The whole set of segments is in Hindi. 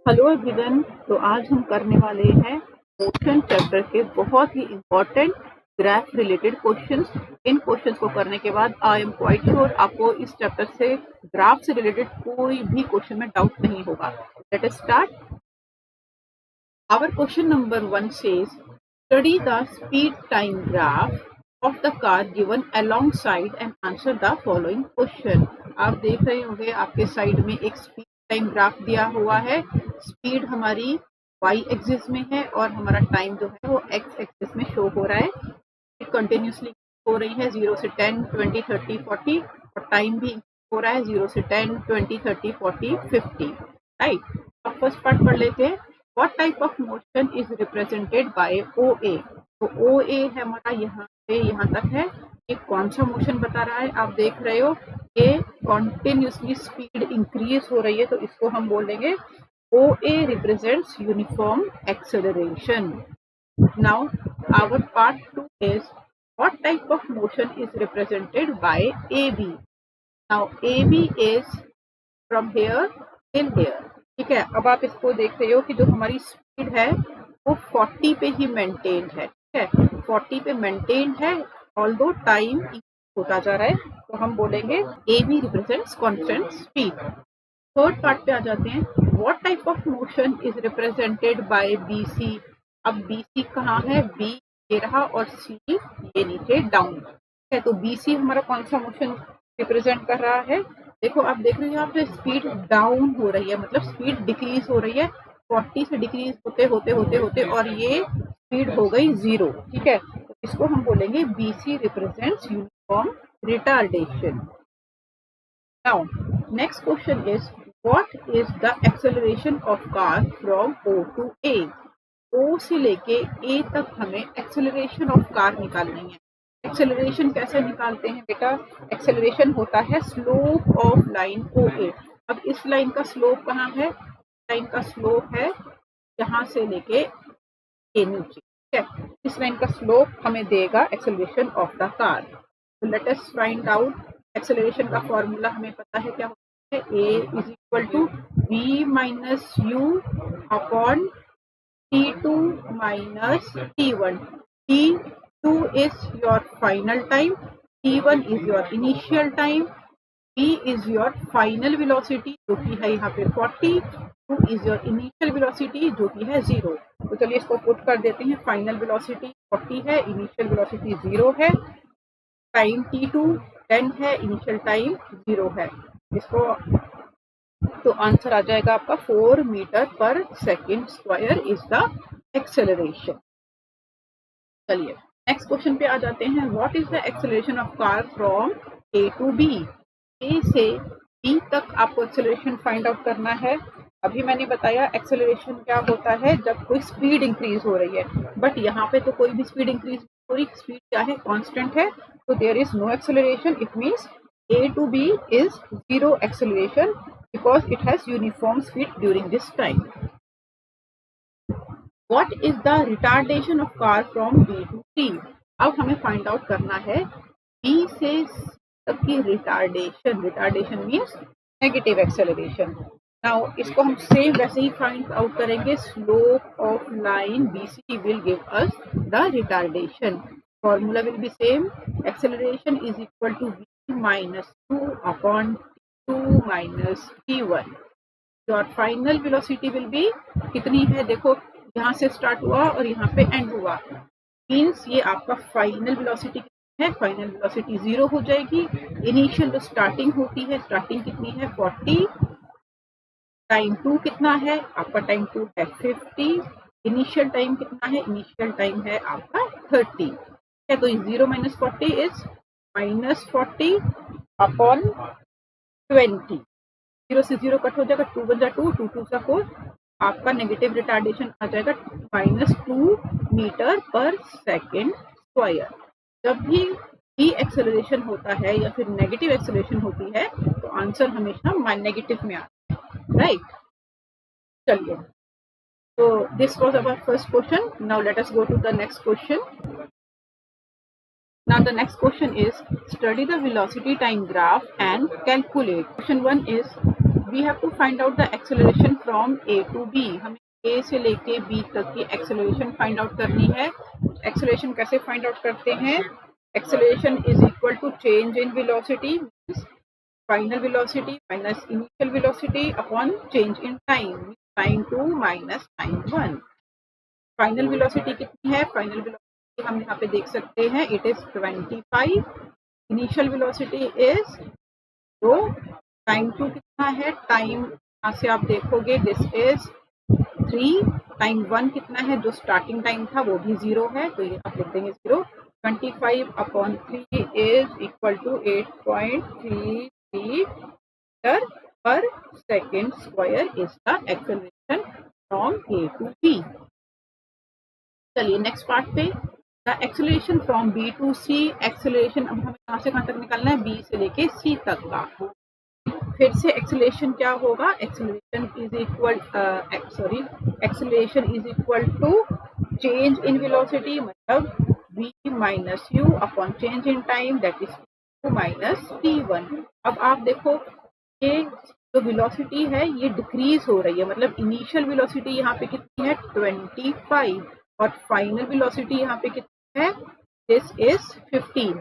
Hello everyone. तो आज हम करने वाले हैं मोशन चैप्टर के बहुत ही इम्पोर्टेंट ग्राफ रिलेटेड क्वेश्चंस। इन क्वेश्चंस को करने के बाद आई एम क्वाइट श्योर आपको इस चैप्टर से ग्राफ से रिलेटेड कोई भी क्वेश्चन में डाउट नहीं होगा। Let us start. Our question number 1 says study the speed time graph of the car given alongside and answer the following question। आप देख रहे होंगे आपके साइड में एक स्पीड टाइम ग्राफ दिया हुआ है। स्पीड हमारी y एक्सिस में है और हमारा टाइम जो है वो x एक्सिस में शो हो रहा है। कंटिन्यूसली हो रही है 0 से 10, 20, 30, 40 और टाइम भी हो रहा है 0 से 10, 20, 30, 40, 50। राइट। अब फर्स्ट पार्ट पढ़ लेते हैं। What type of motion is represented by OA? तो OA है हमारा यहाँ से यहाँ तक है। ये कौन सा मोशन बता रहा है? आप देख रहे हो ये कॉन्टिन्यूसली स्पीड इंक्रीज हो रही है, तो इसको हम बोलेंगे OA represents uniform acceleration. Now our part 2 is what type of motion is represented by AB? Now AB is from here till here। ठीक है। अब आप इसको देख रहे हो कि जो हमारी स्पीड है वो 40 पे ही मेंटेन है। ठीक है, 40 पे मेंटेन है ऑल्दो टाइम होता जा रहा है, तो हम बोलेंगे A B represents constant speed. Third part पे आ जाते हैं। What type of motion is represented by B C. अब बी सी कहाँ है? बी ये रहा और सी ये नीचे डाउन है। तो बी सी हमारा कौन सा मोशन रिप्रेजेंट कर रहा है? देखो आप देख रहे हो यहाँ पे स्पीड डाउन हो रही है, मतलब स्पीड डिक्रीज हो रही है 40 से डिक्रीज होते होते होते होते और ये स्पीड हो गई 0। ठीक है, तो इसको हम बोलेंगे BC represents uniform retardation. Now next question is what is the acceleration of car from O to A। O से लेके A तक हमें एक्सेलरेशन ऑफ कार निकालनी है। एक्सेलरेशन कैसे निकालते हैं बेटा? एक्सेलरेशन होता है स्लोप ऑफ लाइन OA। अब इस लाइन का स्लोप कहाँ है? लाइन का स्लोप है यहाँ से लेके ए नीचे। ठीक है, इस लाइन का स्लोप हमें देगा एक्सेलरेशन ऑफ द कार। तो let us find out. Acceleration का फॉर्मूला हमें पता है क्या होता है? A is equal to V minus U upon T2 minus T1. T2 is your final time, T1 is your initial time, V is your final velocity जो कि है यहाँ पे 40, 2 is your initial velocity जो कि है 0। तो चलिए इसको पुट कर देते हैं। फाइनल वेलोसिटी 40 है, इनिशियल वेलोसिटी 0 है, टाइम T2 10 है, इनिशियल टाइम 0 है। इसको तो आंसर आ जाएगा आपका 4 metre per second square is the acceleration. चलिए नेक्स्ट क्वेश्चन पे आ जाते हैं। What is the acceleration of car from A to B। A से B तक आपको एक्सेलरेशन फाइंड आउट करना है। अभी मैंने बताया एक्सेलरेशन क्या होता है जब कोई स्पीड इंक्रीज हो रही है, बट यहाँ पे तो कोई भी स्पीड इंक्रीज नहीं हो रही, स्पीड क्या है? कांस्टेंट है, तो there is no acceleration. It means A to B is zero acceleration because it has uniform speed during this time. What is the retardation of car from B to C? अब हमें फाइंड आउट करना है B से C तक की retardation. Retardation means negative acceleration. Now इसको हम सेम वैसे ही फाइंड आउट करेंगे। Slope of line BC will give us the retardation. Formula will be same. Acceleration is equal to V minus 2 upon T2 minus T1. Your final velocity will be कितनी है? देखो यहाँ से स्टार्ट हुआ और यहाँ पे एंड हुआ, मीन्स ये आपका फाइनल वेलोसिटी है। फाइनल वेलोसिटी 0 हो जाएगी। इनिशियल जो स्टार्टिंग होती है, स्टार्टिंग कितनी है? 40। टाइम 2 कितना है? आपका टाइम 2 है 50। इनिशियल टाइम कितना है? इनिशियल टाइम है आपका 30 है। तो 0 माइनस 40 इज माइनस 40 अपॉन 20। 0 से 0 कट हो जाएगा, 2 बन जाए 2, 2 2 4, आपका नेगेटिव रिटार्डेशन आ जाएगा -2 मीटर पर सेकेंड स्क्वायर। जब भी एक्सेलरेशन होता है या फिर नेगेटिव एक्सेलरेशन होती है तो आंसर हमेशा नेगेटिव में आता है। राइट। चलिए, तो this was our first question. Now let us go to the next question. Now the next question is study the velocity time graph and calculate. Question 1 is we have to find out the acceleration from A to B. हमें ए से लेके बी तक की एक्सेलरेशन फाइंड आउट करनी है। एक्सेलरेशन कैसे फाइंड आउट करते हैं? Acceleration is equal to change in velocity, final velocity minus initial velocity upon change in time, time 2 minus time 1। Final velocity कितनी है? फाइनल वेलोसिटी हम यहाँ पे देख सकते हैं, it is 25। Initial velocity is 2। Time 2 कितना है? टाइम यहाँ से आप देखोगे दिस इज 3। टाइम 1 कितना है? जो स्टार्टिंग टाइम था वो भी 0 है, तो ये आप लिख देंगे 0। 25 upon 3 is equal to 8.33 metre per second square is the acceleration from A to B. चलिए नेक्स्ट पार्ट पे, the acceleration from B to C. Acceleration अब हमें कहाँ से कहाँ तक निकालना है? बी से लेके सी तक का। फिर से एक्सेलरेशन क्या होगा? Acceleration is equal to change in velocity, मतलब v minus U upon change in time, that is t2 minus t1। अब आप देखो ये जो वेलोसिटी है ये डिक्रीज हो रही है, मतलब इनिशियल वेलोसिटी यहाँ पे कितनी है? 25 और फाइनल वेलोसिटी यहाँ पे कितनी है? This is 15।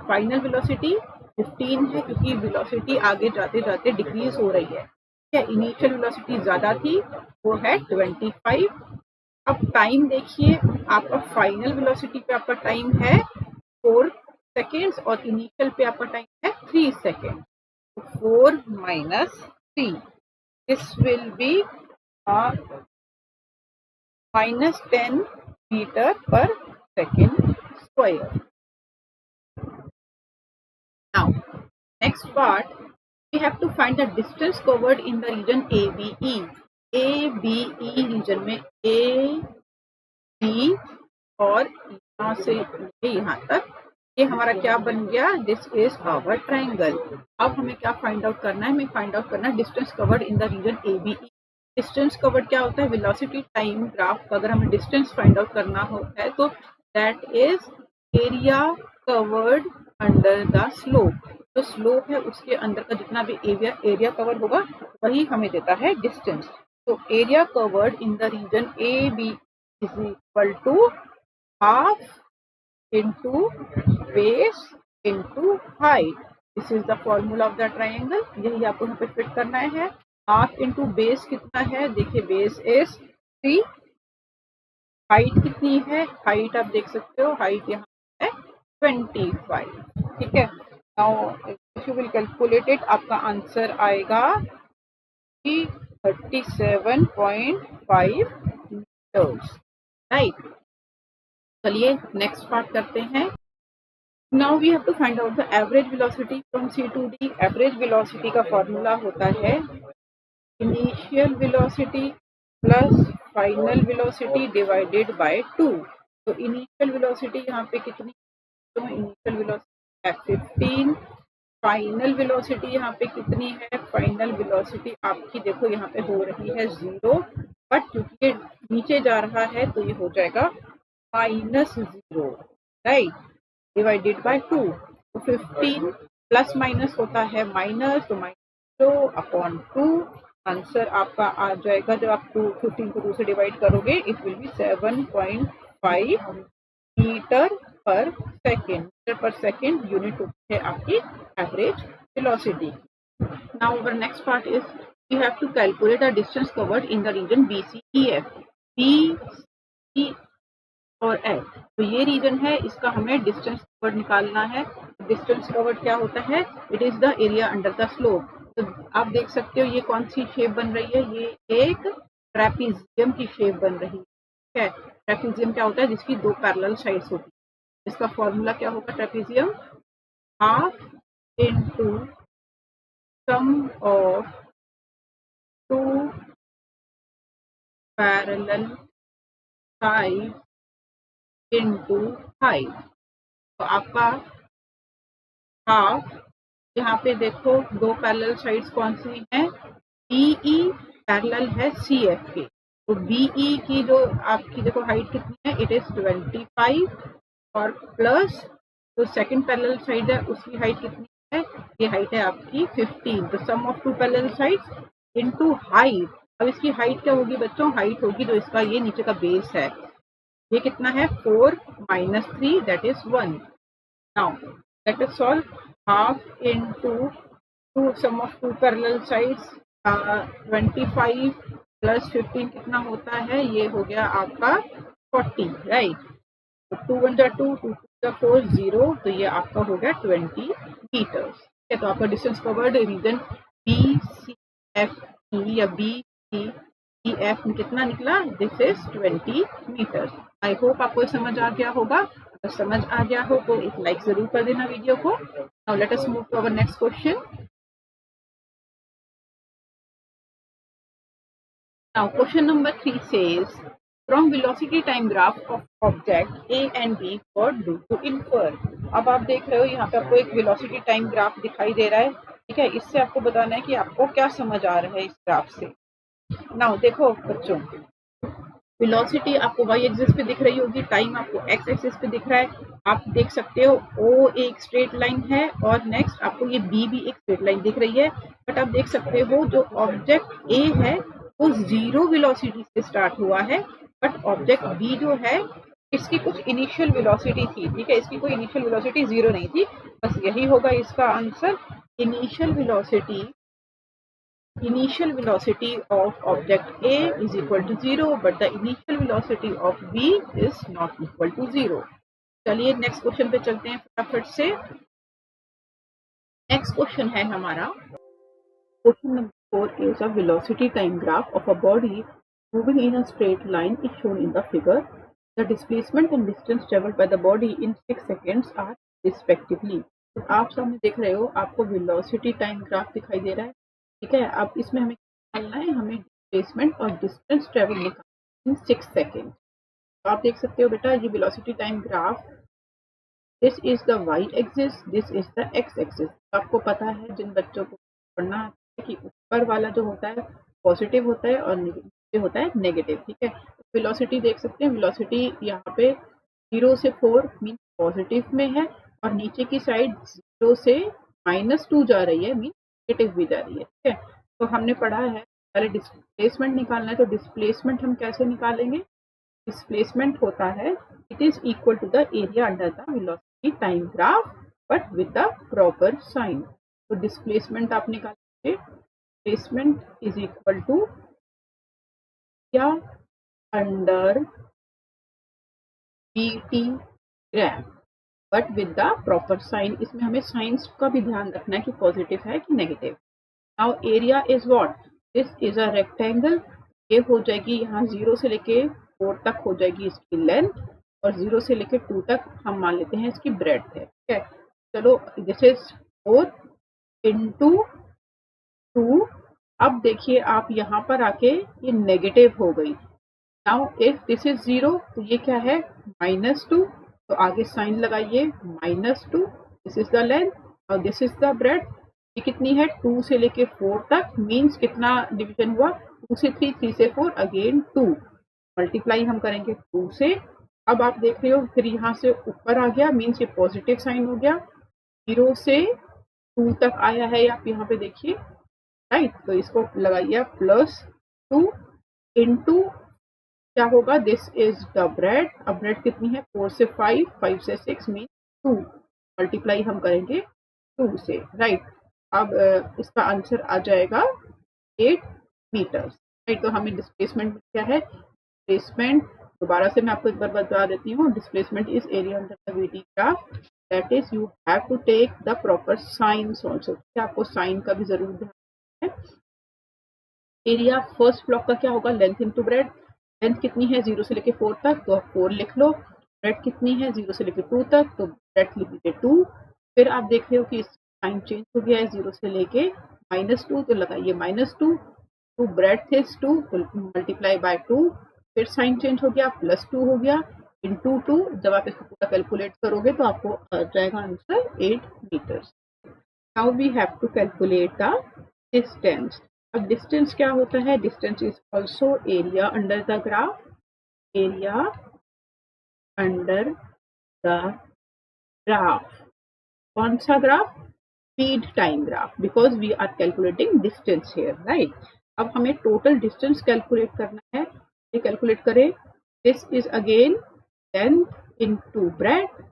फाइनल वेलोसिटी 15 है क्योंकि वेलोसिटी आगे जाते जाते डिक्रीज हो रही है। इनिशियल वेलोसिटी ज्यादा थी, वो है 25। अब टाइम देखिए, आपका फाइनल वेलोसिटी पे आपका टाइम है 4 सेकेंड्स और इनिशियल पे आपका टाइम है 3 second. 4 minus 3, this will be minus 10 meter per second square. Now, next part, we have to find the distance covered in the region ABE. ABE region में A, B और यहाँ से यहाँ तक ये हमारा क्या बन गया? This is our triangle. अब हमें क्या फाइंड आउट करना है? हमें फाइंड आउट करना है distance covered in the region ABE। डिस्टेंस कवर्ड क्या होता है? वेलोसिटी टाइम ग्राफ का अगर हमें डिस्टेंस फाइंड आउट करना होता है तो that is area covered under the slope. जो स्लोप है उसके अंदर का जितना भी एरिया कवर होगा वही हमें देता है डिस्टेंस। तो area covered in the region AB is equal to half into base into height. This is the formula of the triangle. यही आपको यहाँ पे फिट करना है। हाफ इंटू बेस कितना है? देखिए बेस इज 3। हाइट कितनी है? हाइट आप देख सकते हो, हाइट यहाँ है 25। ठीक है, now if you will calculate it, आपका आंसर आएगा 37.5 मीटर्स, राइट। चलिए नेक्स्ट पार्ट करते हैं। Now we have to find out the average velocity from C to D. Average velocity का फॉर्मूला होता है initial velocity plus final velocity divided by 2। तो इनिशियल वेलोसिटी यहाँ पे कितनी? तो इनिशियल वेलोसिटी है 15। फाइनल वेलोसिटी यहाँ पे कितनी है? फाइनल वेलोसिटी आपकी देखो यहाँ पे हो रही है 0, बट क्योंकि ये नीचे जा रहा है तो ये हो जाएगा -0, राइट, डिवाइडेड बाय 2। तो 15 प्लस माइनस होता है माइनस, तो -2 अपॉन 2। आंसर आपका आ जाएगा, जब आप 15 को 2 से डिवाइड करोगे, it will be 7.5 metre per second. Metre per second unit होती है आपकी average velocity. Now our next part is we have to calculate the distance covered in the region BCEF। BC और F, तो ये रीजन है, इसका हमें डिस्टेंस कवर्ड निकालना है। डिस्टेंस कवर्ड क्या होता है? It is the area under the slope. तो आप देख सकते हो ये कौन सी शेप बन रही है? ये एक ट्रेपीजियम की शेप बन रही है। ट्रेपीजियम क्या होता है? जिसकी 2 पैरेलल साइड्स होती है। इसका फॉर्मूला क्या होगा? Trapezium half into sum of 2 parallel side into height. तो आपका हाफ, यहाँ पे देखो 2 पैरेलल साइड्स कौन सी हैं? BE पैरेलल है CF के, तो BE की जो आपकी देखो हाइट कितनी है? इट इज 25 और प्लस जो सेकंड पैरेलल साइड है उसकी हाइट कितनी है? ये हाइट है आपकी 15। तो sum of 2 parallel sides into height. अब इसकी हाइट क्या होगी बच्चों? हाइट होगी जो इसका ये नीचे का बेस है, ये कितना है 4 minus 3 that is 1। Now let us solve half into two sum of two parallel sides 25 plus 15 कितना होता है? ये हो गया आपका 40, राइट। टू वन जा टू, टू टू जा 4, 0, तो ये आपका हो गया 20 मीटर्स। ठीक है, तो आपका distance covered region B C F E या बी सी ई एफ में कितना निकला? This is 20 metres. I hope आपको समझ आ गया होगा। अगर समझ आ गया हो तो एक लाइक जरूर कर देना वीडियो को। Now let us move to our next question. Now question number 3 says, from velocity time graph of object A and B, what do you infer? अब आप देख रहे हो यहाँ पे आपको एक वेलोसिटी टाइम ग्राफ दिखाई दे रहा है, ठीक है। इससे आपको बताना है कि आपको क्या समझ आ रहा है इस ग्राफ से। नाउ देखो बच्चों, वेलोसिटी आपको वाई एक्सिस पे दिख रही होगी, टाइम आपको एक्स एक्सिस पे दिख रहा है। आप देख सकते हो ओ एक स्ट्रेट लाइन है और नेक्स्ट आपको ये बी भी एक स्ट्रेट लाइन दिख रही है। बट आप देख सकते हो जो ऑब्जेक्ट ए है वो 0 वेलोसिटी से स्टार्ट हुआ है, बट ऑब्जेक्ट बी जो है इसकी कुछ इनिशियल वेलोसिटी थी, ठीक है। इसकी कोई इनिशियल वेलोसिटी 0 नहीं थी, बस यही होगा इसका answer. Initial velocity of object A is equal to 0, but the initial velocity of B is not equal to 0. चलिए नेक्स्ट क्वेश्चन पे चलते हैं फटाफट से। नेक्स्ट क्वेश्चन है हमारा question number 4 is a velocity time graph of a body moving in a straight line is shown in the figure. The displacement and distance traveled by the body in 6 seconds are respectively. तो आप सामने देख रहे हो, आपको वेलोसिटी टाइम ग्राफ दिखाई दे रहा है, ठीक है। अब इसमें हमें निकालना है, हमें डिस्प्लेसमेंट और डिस्टेंस ट्रेवल निकालना इन 6 सेकेंड। तो आप देख सकते हो बेटा, ये velocity time graph, this is the Y axis, this is the X axis. आपको पता है, जिन बच्चों को पढ़ना है, कि ऊपर वाला जो होता है पॉजिटिव होता है और नीचे होता है नेगेटिव, ठीक है। वेलोसिटी देख सकते हैं, वेलोसिटी यहाँ पे 0 से 4 मीन पॉजिटिव में है और नीचे की साइड 0 से -2 जा रही है, मीन नेगेटिव भी जा रही है, ठीक है। तो हमने पढ़ा है पहले डिस्प्लेसमेंट निकालना है, तो डिस्प्लेसमेंट हम कैसे निकालेंगे? डिस्प्लेसमेंट होता है, it is equal to the area under the velocity time graph but with the proper sign. तो डिस्प्लेसमेंट आप निकालेंगे, displacement is equal to area under dt graph but with the proper sign. इसमें हमें साइंस का भी ध्यान रखना है कि पॉजिटिव है कि negative. Now area is what? This is a rectangle. ये हो जाएगी यहाँ 0 से लेके 4 तक हो जाएगी इसकी लेंथ, और 0 से लेके 2 तक हम मान लेते हैं इसकी ब्रेड्थ है, ठीक है। चलो, दिस इज 4 इंटू 2। अब देखिए आप यहाँ पर आके ये नेगेटिव हो गई। नाउ इफ दिस इज 0 तो ये क्या है? -2, तो आगे साइन लगाइए -2। दिस इज द लेंथ और दिस इज द ब्रेड्थ। ये कितनी है? 2 से लेके 4 तक, मीन्स कितना डिवीजन हुआ? 2 से 3, 3 से 4, अगेन 2, मल्टीप्लाई हम करेंगे 2 से। अब आप देख रहे हो, फिर यहाँ से ऊपर आ गया, मीन्स ये पॉजिटिव साइन हो गया। 0 से 2 तक आया है, आप यहाँ पे देखिए, राइट। तो इसको लगाइए +2 इंटू क्या होगा? This is the bread. अब ब्रेड कितनी है? 4 से 5, 5 से 6 मीन 2, मल्टीप्लाई हम करेंगे 2 से, राइट। अब इसका आंसर आ जाएगा 8 मीटर्स, राइट। तो हमें डिस्प्लेसमेंट क्या है? डिस्प्लेसमेंट दोबारा से मैं आपको एक बार बता देती हूँ, displacement is area under the VT graph, that is you have to take the proper science also. आपको साइन का भी जरूर ध्यान है। एरिया फर्स्ट ब्लॉक का क्या होगा? Length into breadth. लेंथ कितनी है? 0 से लेके 4 तक, तो 4 लिख लो। ब्रेड कितनी है? 0 से लेके 2 तक, तो ब्रेड लिख लीजिए 2। फिर आप देख रहे हो कि साइन चेंज हो गया है, 0 से लेके -2, तो लगाइए -2। टू ब्रेड इज 2, तो मल्टीप्लाई बाय 2। फिर साइन चेंज हो गया, +2 हो गया इंटू 2। जब आप इसको पूरा कैलकुलेट करोगे तो आपको आ जाएगा answer 8 metres. Now we have to calculate the distance. अब डिस्टेंस क्या होता है? Distance is also area under the graph, area under the graph. कौन सा graph? Speed time graph, because we are calculating distance here, right. अब हमें टोटल डिस्टेंस कैलकुलेट करना है। ये कैलकुलेट करें, this is again length into breadth,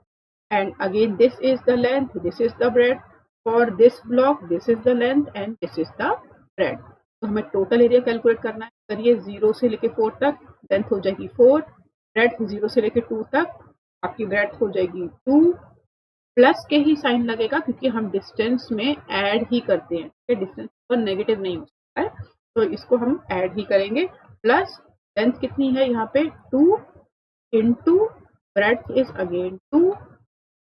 and again this is the length, this is the breadth. For this block this is the length and this is the breadth. तो हमें टोटल एरिया कैलकुलेट करना है। करिए 0 से लेके 4 तक, लेंथ हो जाएगी 4, ब्रेडथ 0 से लेके 2 तक, आपकी ब्रेडथ हो जाएगी 2, प्लस के ही साइन लगेगा क्योंकि हम डिस्टेंस में ऐड ही करते हैं, डिस्टेंस पर नेगेटिव नहीं हो सकता है, तो इसको हम ऐड ही करेंगे। प्लस लेंथ कितनी है यहाँ पे 2 इंटू ब्रेडथ इज अगेन 2,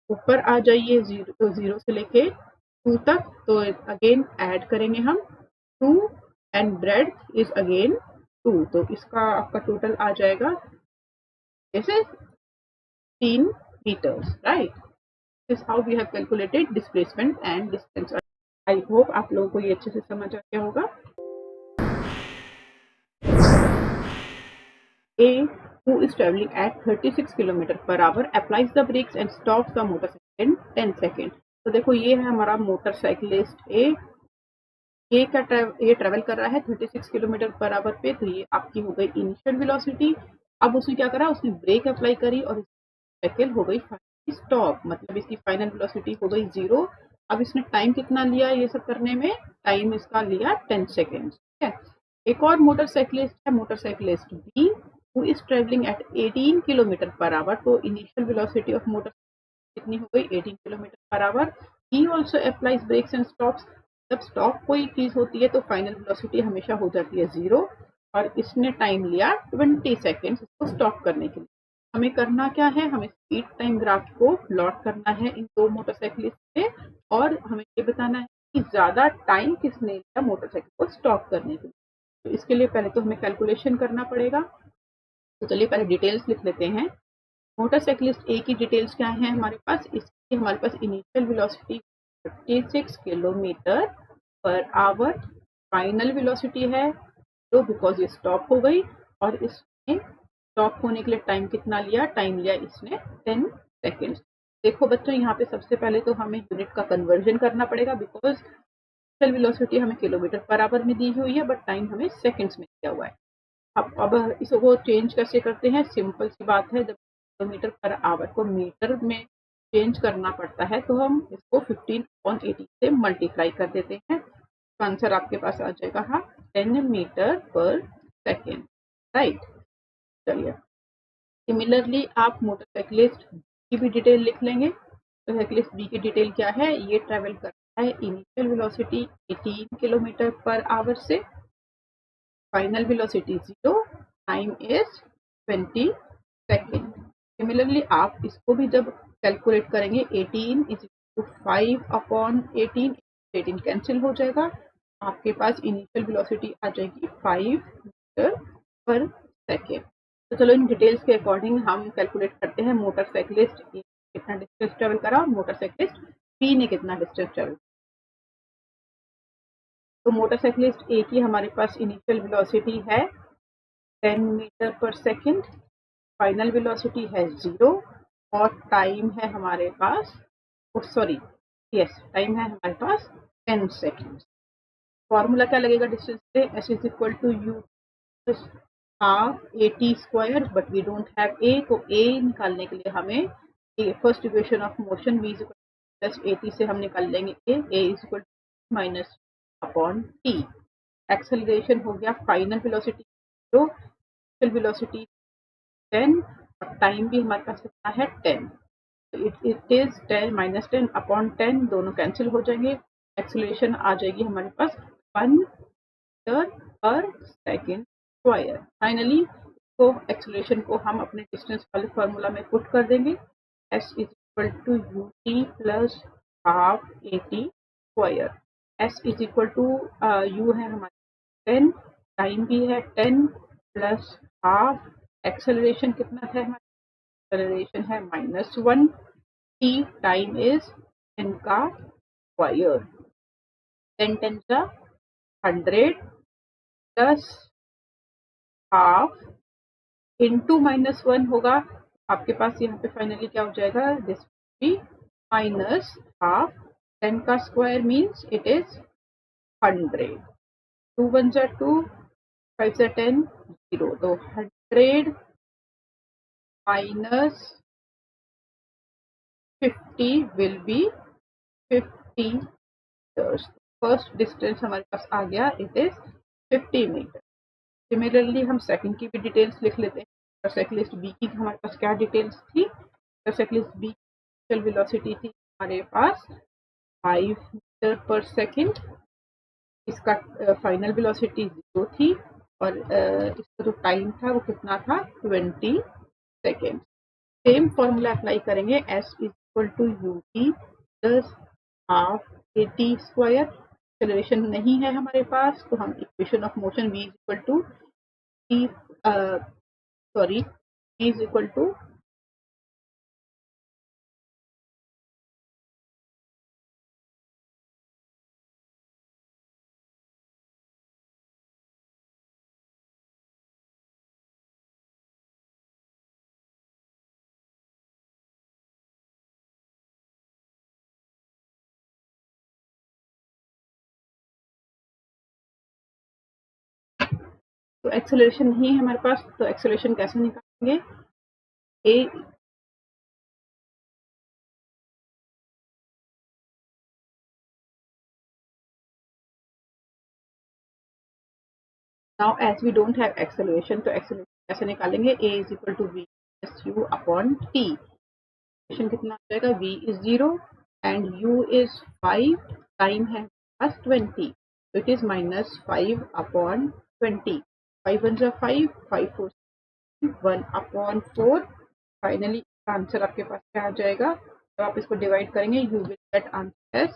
ऊपर आ जाइए 0 से लेके 2 तक, तो अगेन ऐड करेंगे हम 2 एंड ब्रेडथ इज अगेन 2, तो इसका आपका टोटल आ जाएगा जैसे 3 meters, right? This is how we have calculated displacement and distance. I hope आप लोगों को ये अच्छे से समझ आ गया होगा। A, who is traveling at 36 km per hour, applies the brakes and stops the motorcycle in 10 seconds. तो देखो ये है हमारा मोटरसाइकिलिस्ट ए, ये ट्रेवल कर रहा है 36 किलोमीटर पर आवर पे, तो ये आपकी हो गई इनिशियल वेलोसिटी। अब उसने क्या करा, उसने ब्रेक अप्लाई करी और साइकिल हो गई स्टॉप, मतलब इसकी फाइनल वेलोसिटी हो गई 0। अब इसने टाइम कितना लिया ये सब करने में, टाइम इसका लिया 10 सेकेंड। ठीक है, एक और मोटरसाइकिलिस्ट है, motorcyclist B, who is travelling at 18 kilometre per hour, तो इनिशियल वेलोसिटी ऑफ मोटर कितनी हो गई 18 kilometre per hour. He also applies brakes and stops, जब स्टॉप कोई चीज होती है तो फाइनल वेलोसिटी हमेशा हो जाती है 0, और इसने टाइम लिया 20 सेकेंड इसको स्टॉप करने के लिए। हमें करना क्या है, हमें स्पीड टाइम ग्राफ को प्लॉट करना है इन दो मोटरसाइकिलिस्ट से, और हमें ये बताना है कि ज्यादा टाइम किसने लिया मोटरसाइकिल को स्टॉप करने के लिए। तो इसके लिए पहले तो हमें कैलकुलेशन करना पड़ेगा, तो चलिए पहले डिटेल्स लिख लेते हैं। मोटरसाइकिलिस्ट ए की डिटेल्स क्या है हमारे पास, इसकी हमारे पास initial velocity 36 kilometre per hour, final velocity है तो बिकॉज ये स्टॉप हो गई, और इसने स्टॉप होने के लिए टाइम कितना लिया, टाइम लिया इसने 10 सेकेंड्स। देखो बच्चों यहाँ पे सबसे पहले तो हमें यूनिट का कन्वर्जन करना पड़ेगा, बिकॉज इनिशियल वेलोसिटी हमें किलोमीटर पर आवर में दी हुई है, बट टाइम हमें सेकेंड्स में दिया हुआ है। अब इसको चेंज कैसे करते हैं, सिंपल सी बात है, जब किलोमीटर पर आवर को मीटर में चेंज करना पड़ता है तो हम इसको 15/80 से मल्टीप्लाई कर देते हैं, तो आंसर आपके पास आ जाएगा हाँ 10 मीटर पर सेकेंड, राइट। चलिए सिमिलरली आप मोटरसाइकिलिस्ट की भी डिटेल लिख लेंगे। तो साइकिलिस्ट बी की डिटेल क्या है, ये ट्रेवल करता है initial velocity 18 kilometre per hour से, final velocity 0, time is 20 second. Similarly आप इसको भी जब कैलकुलेट करेंगे 18 इज 5/18, 18 कैंसिल हो जाएगा, आपके पास इनिशियल वेलोसिटी आ जाएगी 5 मीटर पर सेकेंड। तो चलो इन डिटेल्स के अकॉर्डिंग हम कैलकुलेट करते हैं मोटरसाइकिलिस्ट ए कितना डिस्टेंस ट्रेवल करा, मोटरसाइकिलिस्ट बी ने कितना डिस्टेंस ट्रेवल। तो मोटरसाइकिलिस्ट ए की हमारे पास इनिशियल वेलोसिटी है 10 metre per second, final velocity है 0, और टाइम है हमारे पास टाइम है हमारे पास 10 सेकेंड। फॉर्मूला क्या लगेगा डिस्टेंस से, S is equal to U half AT square, but we don't have A, तो ए निकालने के लिए हमें first equation of motion v is equal plus AT से हम निकाल लेंगे A is equal to minus upon T. Acceleration हो गया फाइनल वेलोसिटी 0, इनिशियल वेलोसिटी 10, और टाइम भी हमारे पास कितना है 10, तो इट इज 10 माइनस 10 अपॉन 10, दोनों कैंसिल हो जाएंगे, एक्सेलरेशन आ जाएगी हमारे पास 1 metre per second square. Finally तो एक्सेलरेशन को हम अपने डिस्टेंस वाले फॉर्मूला में पुट कर देंगे, S is equal to U T plus half AT square. S is equal to U है हमारे 10, टाइम भी है 10 प्लस हाफ, एक्सेलरेशन कितना है हमारा, एक्सेलरेशन है -1, टी टाइम इज 10 का स्क्वायर, 10 10 का 100 प्लस हाफ इंटू -1 होगा, आपके पास यहाँ पे फाइनली क्या हो जाएगा, दिस बी माइनस हाफ, 10 का स्क्वायर मीन्स इट इज 100। 2 1 जा 2, 5 जा 10, 0। तो 100 minus 50 will be 50 meters। First distance हमारे पास आ गया, इट इज 50 मीटर। सिमिलरली हम सेकंड की भी डिटेल्स लिख लेते हैं। साइक्लिस्ट बी की हमारे पास क्या डिटेल्स थी? साइक्लिस्ट बी की वेलोसिटी थी हमारे पास 5 मीटर पर सेकंड। इसका फाइनल वेलोसिटी 0 थी और इसका जो टाइम था वो कितना था? 20 सेकेंड। सेम फॉर्मूला अप्लाई करेंगे, S is equal to U T plus half A T square. Acceleration नहीं है हमारे पास, तो हम equation of motion v is equal to T sorry v is equal to तो एक्सेलरेशन नहीं है हमारे पास, तो एक्सेलरेशन कैसे निकालेंगे? A now as we don't have acceleration, तो एक्सेलरेशन कैसे निकालेंगे? A is equal to V plus U upon T. कितना आ जाएगा? v is 0 and u is 5, time है पास 20, तो इट इज माइनस 5 अपॉन 20। 5 1 जा 5, 5 4 1 अपॉन 4। फाइनली आंसर आपके पास क्या आ जाएगा? तो आप इसको डिवाइड करेंगे, you will get answer as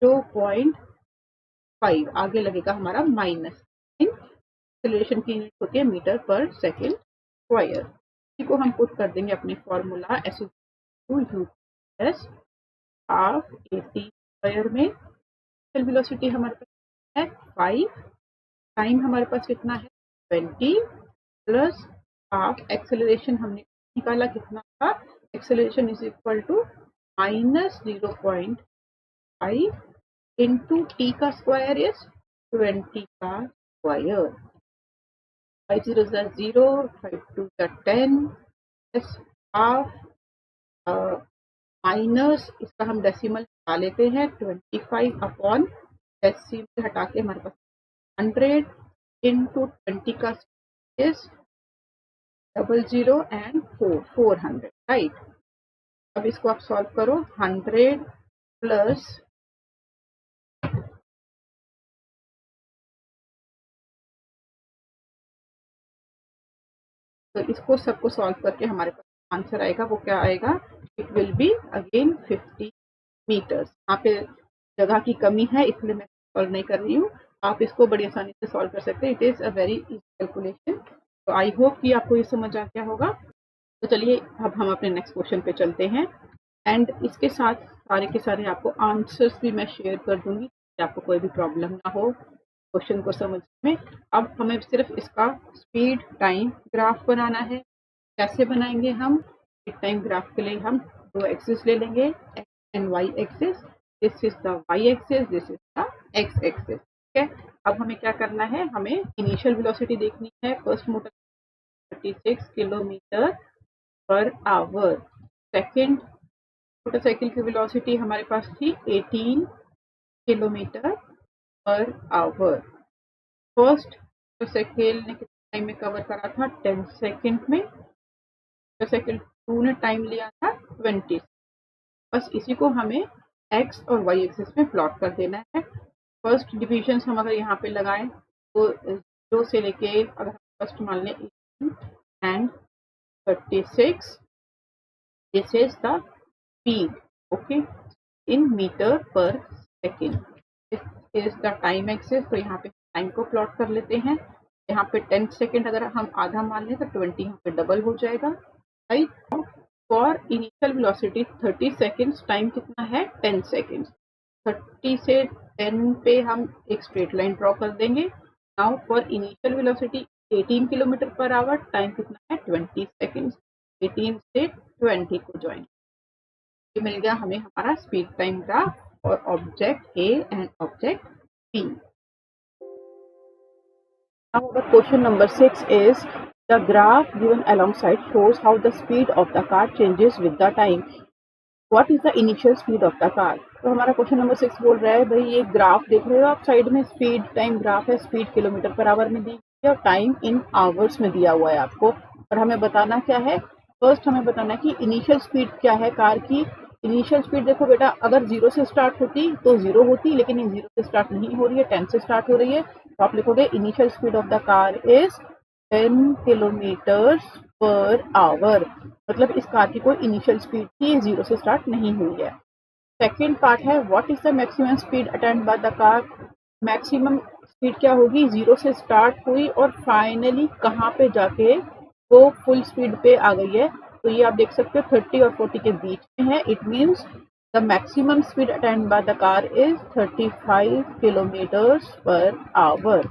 0.5। आगे लगेगा हमारा माइनस। एक्सेलरेशन की यूनिट होती है मीटर पर सेकेंड स्क्वायर। इसी को हम पुट कर देंगे अपने formula S to U S half A T square में। वेलोसिटी हमारे पास है 5, टाइम हमारे पास कितना है 20 प्लस हाफ। एक्सेलरेशन हमने निकाला कितना था? Acceleration is equal to minus 0.5 into T का स्क्वायर इज 20 का स्क्वायर। 5 0 0, 5 2 10, प्लस हाफ माइनस इसका हम डेसिमल हटा लेते हैं 25 अपॉन डेसिमल हटा के हमारे पास 100 इंटू 20 का इज 00 एंड 400, राइट। अब इसको आप सॉल्व करो। 100 प्लस तो इसको सबको सॉल्व करके हमारे पास आंसर आएगा, वो क्या आएगा? It will be again 50 metres. यहाँ पे जगह की कमी है इसलिए मैं सॉल्व नहीं कर रही हूँ, आप इसको बड़ी आसानी से सॉल्व कर सकते हैं। It is a very easy calculation. तो आई होप कि आपको ये समझ आ गया होगा। तो चलिए अब हम अपने नेक्स्ट क्वेश्चन पे चलते हैं एंड इसके साथ सारे के सारे आपको आंसर्स भी मैं शेयर कर दूंगी कि आपको कोई भी प्रॉब्लम ना हो क्वेश्चन को समझने में। अब हमें सिर्फ इसका स्पीड टाइम ग्राफ बनाना है। कैसे बनाएंगे हम? स्पीड टाइम ग्राफ के लिए हम दो एक्सिस ले लेंगे, X and Y axis. This is the Y axis, this is the X axis. ठीक है, अब हमें क्या करना है? हमें इनिशियल वेलोसिटी देखनी है। First motor 36 kilometre per our. Second motorcycle की वेलोसिटी हमारे पास थी 18 kilometre per our. First motorcycle ने कितने टाइम में कवर करा था? 10 सेकेंड में। मोटरसाइकिल 2 ने टाइम लिया था 20। बस इसी को हमें एक्स और वाई एक्सिस में प्लॉट कर देना है। फर्स्ट डिविजन हम अगर यहाँ पे लगाएं तो 0 से लेके अगर फर्स्ट मान लें 18 and 36, this is the speed, okay, in metre per second. This is the time axis, तो यहाँ पे टाइम को प्लॉट कर लेते हैं। यहाँ पे 10 सेकेंड अगर हम आधा मान लें तो 20 यहाँ पे डबल हो जाएगा, right. For initial velocity 30 seconds, time कितना है? 10 सेकेंड्स। 30 से 10 पे हम एक स्ट्रेट लाइन ड्रॉ कर देंगे। Now for initial velocity 18 kilometre per our, time कितना है? 20 सेकेंड्स। 18 से 20 को ज्वाइन, ये मिल गया हमें हमारा स्पीड टाइम ग्राफ और object A and object B. Now our question number 6 is the graph given alongside shows how the speed of the car changes with the time. What is the initial speed of the car? तो हमारा क्वेश्चन नंबर 6 बोल रहा है भाई ये ग्राफ देख रहे हो आप साइड में, स्पीड टाइम ग्राफ है, स्पीड किलोमीटर पर आवर में दी है और टाइम इन आवर्स में दिया हुआ है आपको, और हमें बताना क्या है, फर्स्ट हमें बताना है कि इनिशियल स्पीड क्या है कार की। इनिशियल स्पीड देखो बेटा, अगर 0 से स्टार्ट होती तो 0 होती, लेकिन ये 0 से स्टार्ट नहीं हो रही है, 10 से स्टार्ट हो रही है, तो आप लिखोगे initial speed of the car is 10 kilometres per hour. मतलब इस कार की कोई इनिशियल स्पीड थी, 0 से स्टार्ट नहीं हुई है। सेकेंड पार्ट है what is the maximum speed attend by the car. Maximum speed क्या होगी, 0 से स्टार्ट हुई और फाइनली कहाँ पे जाके वो फुल स्पीड पे आ गई है। तो ये आप देख सकते हो 30 और 40 के बीच में है। It means the maximum speed attend by the car is 35 kilometres per hour.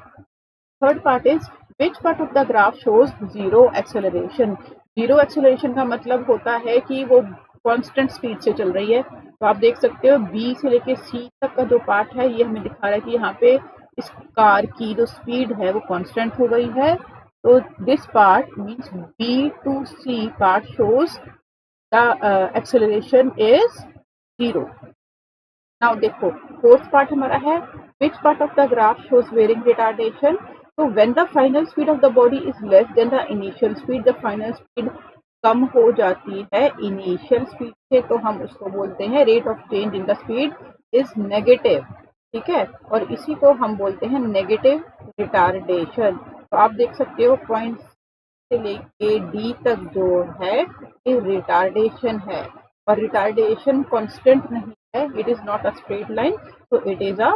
Third part is which part of the graph shows zero acceleration. Zero acceleration का मतलब होता है कि वो कांस्टेंट स्पीड से चल रही है। तो आप देख सकते हो बी से लेके सी तक का जो पार्ट है ये हमें दिखा रहा है कि यहाँ पे इस कार की जो स्पीड है वो कांस्टेंट हो गई है। तो this part means B to C part shows the acceleration is zero. Now देखो फोर्थ पार्ट हमारा है which part of the graph shows varying retardation. तो when the final speed of the body is less than the initial speed, the final speed कम हो जाती है इनिशियल स्पीड से, तो हम उसको बोलते हैं rate of change in the speed is negative. ठीक है, और इसी को हम बोलते हैं नेगेटिव रिटार्डेशन। तो आप देख सकते हो पॉइंट से लेके डी तक जो है ये रिटार्डेशन है, और रिटार्डेशन कांस्टेंट नहीं है, it is not a straight line, तो it is a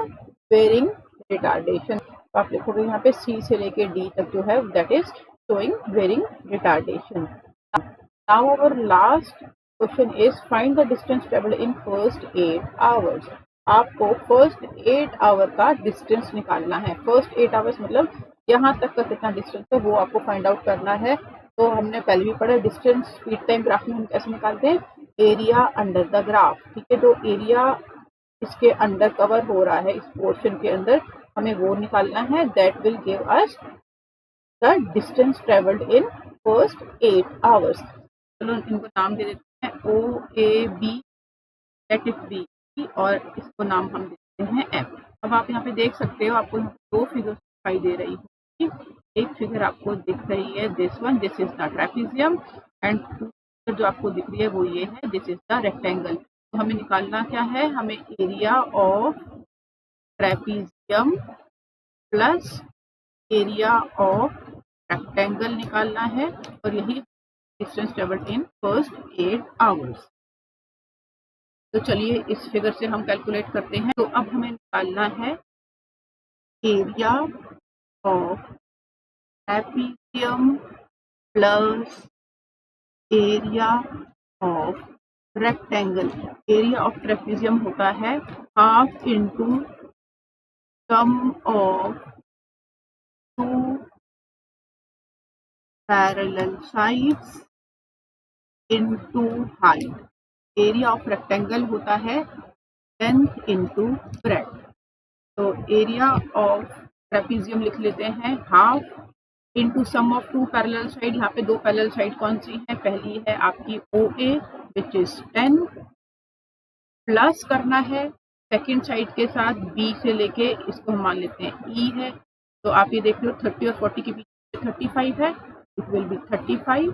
varying retardation. तो आप लिखोगे यहाँ पे सी से लेके डी तक जो है that is showing varying retardation. Now our last question is find the distance travelled in first 8 hours. आपको फर्स्ट 8 आवर का डिस्टेंस निकालना है। फर्स्ट 8 आवर्स मतलब यहाँ तक का कितना डिस्टेंस है वो आपको फाइंड आउट करना है। तो हमने पहले भी पढ़ा डिस्टेंस स्पीड टाइम ग्राफ में हम कैसे निकालते हैं, एरिया अंडर द ग्राफ। ठीक है, जो एरिया इसके अंडर कवर हो रहा है इस पोर्शन के अंदर, हमें वो निकालना है। That will give us the distance travelled in first 8 hours. चलो इनको नाम दे देते हैं O A B, that is B, और इसको नाम हम देते हैं एम। अब आप यहाँ पे देख सकते हो आपको दो फिगर्स दिखाई दे रही है। एक फिगर आपको दिख रही है this one, this is the trapezium, and दूसरी जो आपको दिख रही है वो ये है, दिस इज द रेक्टेंगल। तो हमें निकालना क्या है, हमें area of trapezium plus area of rectangle निकालना है, और यही distance travelled in first 8 hours. तो चलिए इस फिगर से हम कैलकुलेट करते हैं। तो अब हमें निकालना है area of trapezium plus area of rectangle. Area of trapezium होता है half into sum of two parallel sides into height. Area of rectangle होता है लेंथ इंटू ब्रेड्थ। तो एरिया ऑफ ट्रेपेजियम लिख लेते हैं half into sum of two parallel side. यहाँ पे दो पैरेलल साइड कौन सी है, पहली है आपकी ओ ए विच इज 10, प्लस करना है सेकेंड साइड के साथ बी से लेके इसको हम मान लेते हैं ई है। तो आप ये देख लो 30 और 40 के बीच 35 है, इट विल बी 35।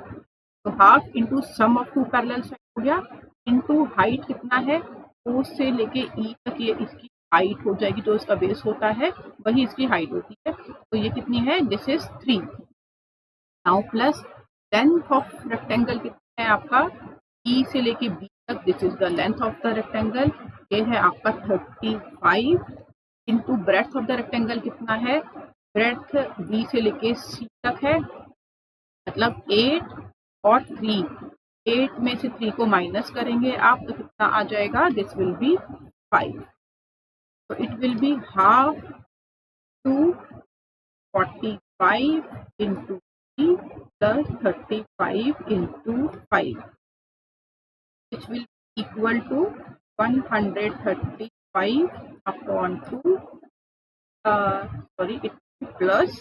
तो half into sum of two parallel side हो गया, इंटू हाइट कितना है, ओ से लेके ई तक ये इसकी हाइट हो जाएगी, जो इसका बेस होता है वही इसकी हाइट होती है। तो ये कितनी है, this is 3। Now plus length of rectangle कितना है आपका, ई से लेके बी तक, this is the length of the rectangle, ये है आपका 35, into breadth of the rectangle कितना है, ब्रेड्थ बी से लेके सी तक है, मतलब 8 और 3, 8 में से 3 को माइनस करेंगे आप तो कितना आ जाएगा, दिस विल बी 5। तो it will be half to 45 into 3 plus 35 into 5, which will be equal to 135 upon 2, sorry, it plus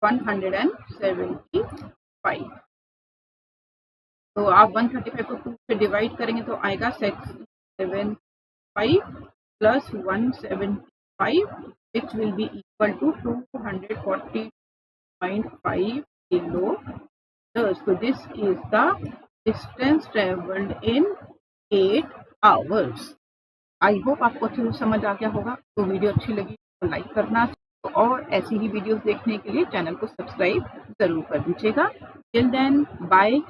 175। तो आप 135 को 2 से डिवाइड करेंगे तो आएगा 675 plus 175 which will be equal to 240.5 kilometers. So this is the distance traveled in 8 hours. I hope आपको अच्छे से समझ आ गया होगा। तो वीडियो अच्छी लगी तो लाइक करना और ऐसी ही वीडियोस देखने के लिए चैनल को सब्सक्राइब जरूर कर दीजिएगा। Till then bye.